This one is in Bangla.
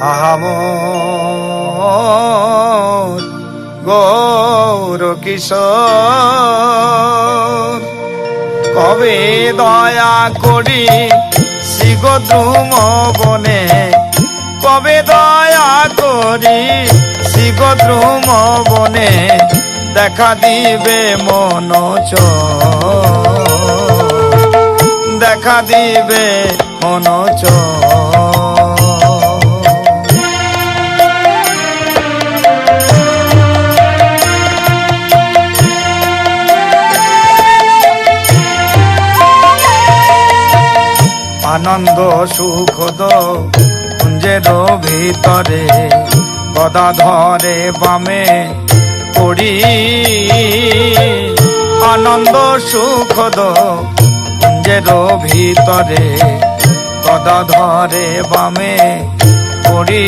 হাহামোর গৌর কিশোর, কবে দয়া করি শিগো দ্রুম বনে, কবে দয়া করি শিগো দ্রুম বনে, দেখা দিবে মন দেখা দিবে মন আনন্দ সুখদ কুঞ্জের ভিতরে গদা ধরে বামে পড়ি, আনন্দ সুখদ কুঞ্জের ভিতরে গদা ধরে বামে পড়ি।